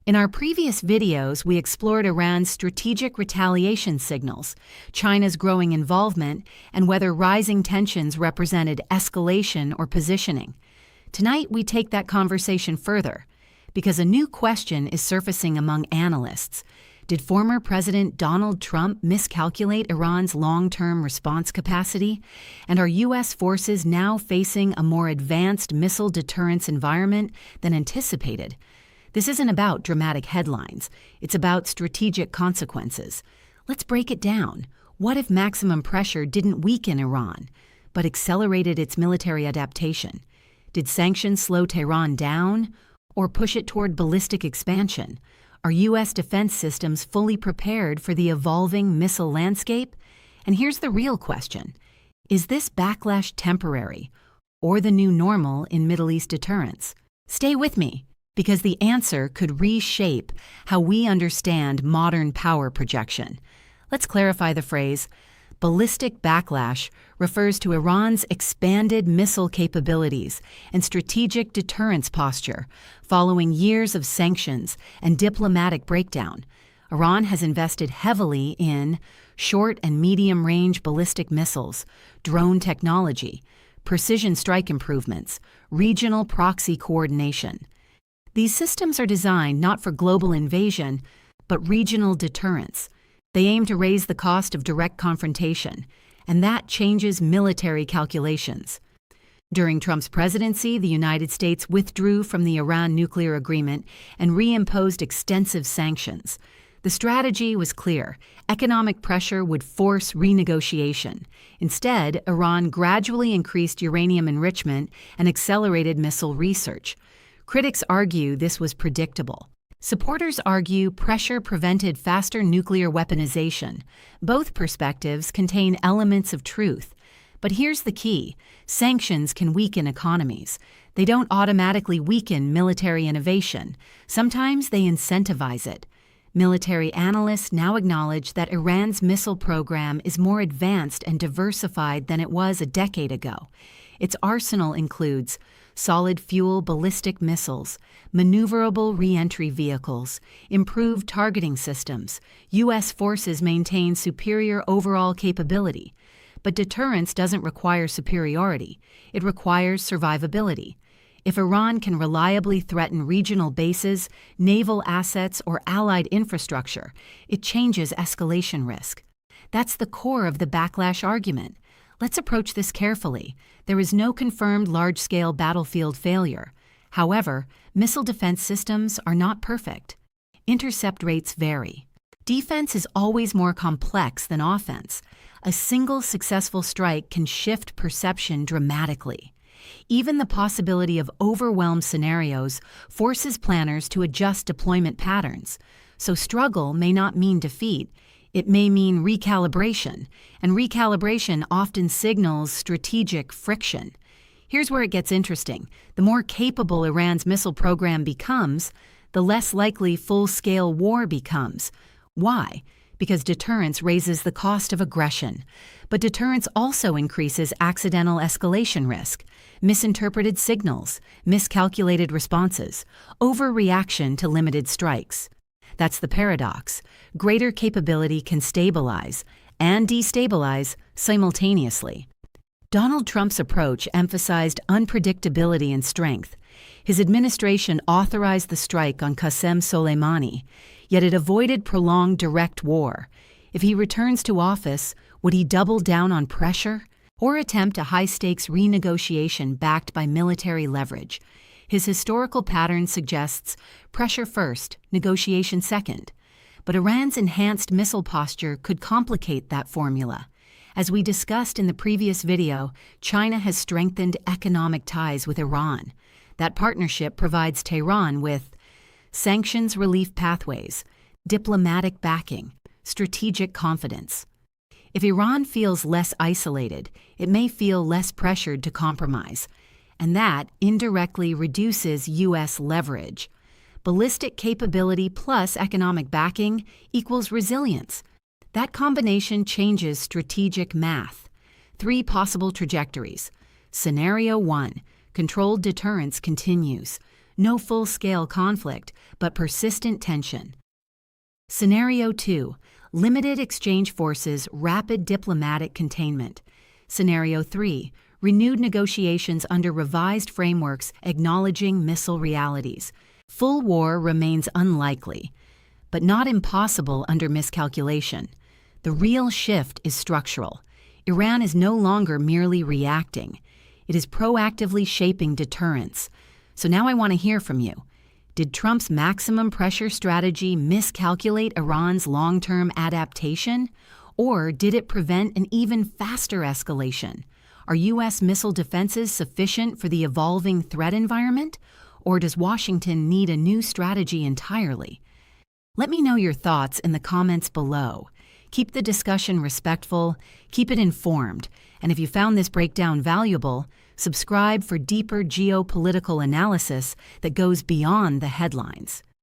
In our previous videos, we explored Iran's strategic retaliation signals, China's growing involvement, and whether rising tensions represented escalation or positioning. Tonight, we take that conversation further, because a new question is surfacing among analysts. Did former President Donald Trump miscalculate Iran's long-term response capacity? And are U.S. forces now facing a more advanced missile deterrence environment than anticipated? This isn't about dramatic headlines. It's about strategic consequences. Let's break it down. What if maximum pressure didn't weaken Iran, but accelerated its military adaptation? Did sanctions slow Tehran down or push it toward ballistic expansion? Are U.S. defense systems fully prepared for the evolving missile landscape? And here's the real question. Is this backlash temporary or the new normal in Middle East deterrence? Stay with me, because the answer could reshape how we understand modern power projection. Let's clarify the phrase. Ballistic backlash refers to Iran's expanded missile capabilities and strategic deterrence posture following years of sanctions and diplomatic breakdown. Iran has invested heavily in short and medium-range ballistic missiles, drone technology, precision strike improvements, regional proxy coordination. These systems are designed not for global invasion, but regional deterrence. They aim to raise the cost of direct confrontation, and that changes military calculations. During Trump's presidency, the United States withdrew from the Iran nuclear agreement and reimposed extensive sanctions. The strategy was clear. Economic pressure would force renegotiation. Instead, Iran gradually increased uranium enrichment and accelerated missile research. Critics argue this was predictable. Supporters argue pressure prevented faster nuclear weaponization. Both perspectives contain elements of truth. But here's the key. Sanctions can weaken economies. They don't automatically weaken military innovation. Sometimes they incentivize it. Military analysts now acknowledge that Iran's missile program is more advanced and diversified than it was a decade ago. Its arsenal includes solid-fuel ballistic missiles, maneuverable re-entry vehicles, improved targeting systems. U.S. forces maintain superior overall capability. But deterrence doesn't require superiority. It requires survivability. If Iran can reliably threaten regional bases, naval assets, or allied infrastructure, it changes escalation risk. That's the core of the backlash argument. Let's approach this carefully. There is no confirmed large-scale battlefield failure. However, missile defense systems are not perfect. Intercept rates vary. Defense is always more complex than offense. A single successful strike can shift perception dramatically. Even the possibility of overwhelmed scenarios forces planners to adjust deployment patterns. So struggle may not mean defeat. It may mean recalibration, and recalibration often signals strategic friction. Here's where it gets interesting. The more capable Iran's missile program becomes, the less likely full-scale war becomes. Why? Because deterrence raises the cost of aggression. But deterrence also increases accidental escalation risk, misinterpreted signals, miscalculated responses, overreaction to limited strikes. That's the paradox. Greater capability can stabilize and destabilize simultaneously. Donald Trump's approach emphasized unpredictability and strength. His administration authorized the strike on Qasem Soleimani, yet it avoided prolonged direct war. If he returns to office, would he double down on pressure or attempt a high-stakes renegotiation backed by military leverage? His historical pattern suggests pressure first, negotiation second. But Iran's enhanced missile posture could complicate that formula. As we discussed in the previous video, China has strengthened economic ties with Iran. That partnership provides Tehran with sanctions relief pathways, diplomatic backing, strategic confidence. If Iran feels less isolated, it may feel less pressured to compromise. And that indirectly reduces U.S. leverage. Ballistic capability plus economic backing equals resilience. That combination changes strategic math. 3 possible trajectories. Scenario 1, controlled deterrence continues. No full-scale conflict, but persistent tension. Scenario 2. Limited exchange forces, rapid diplomatic containment. Scenario 3. Renewed negotiations under revised frameworks acknowledging missile realities. Full war remains unlikely, but not impossible under miscalculation. The real shift is structural. Iran is no longer merely reacting. It is proactively shaping deterrence. So now I want to hear from you. Did Trump's maximum pressure strategy miscalculate Iran's long-term adaptation? Or did it prevent an even faster escalation? Are U.S. missile defenses sufficient for the evolving threat environment? Or does Washington need a new strategy entirely? Let me know your thoughts in the comments below. Keep the discussion respectful, keep it informed, and if you found this breakdown valuable, subscribe for deeper geopolitical analysis that goes beyond the headlines.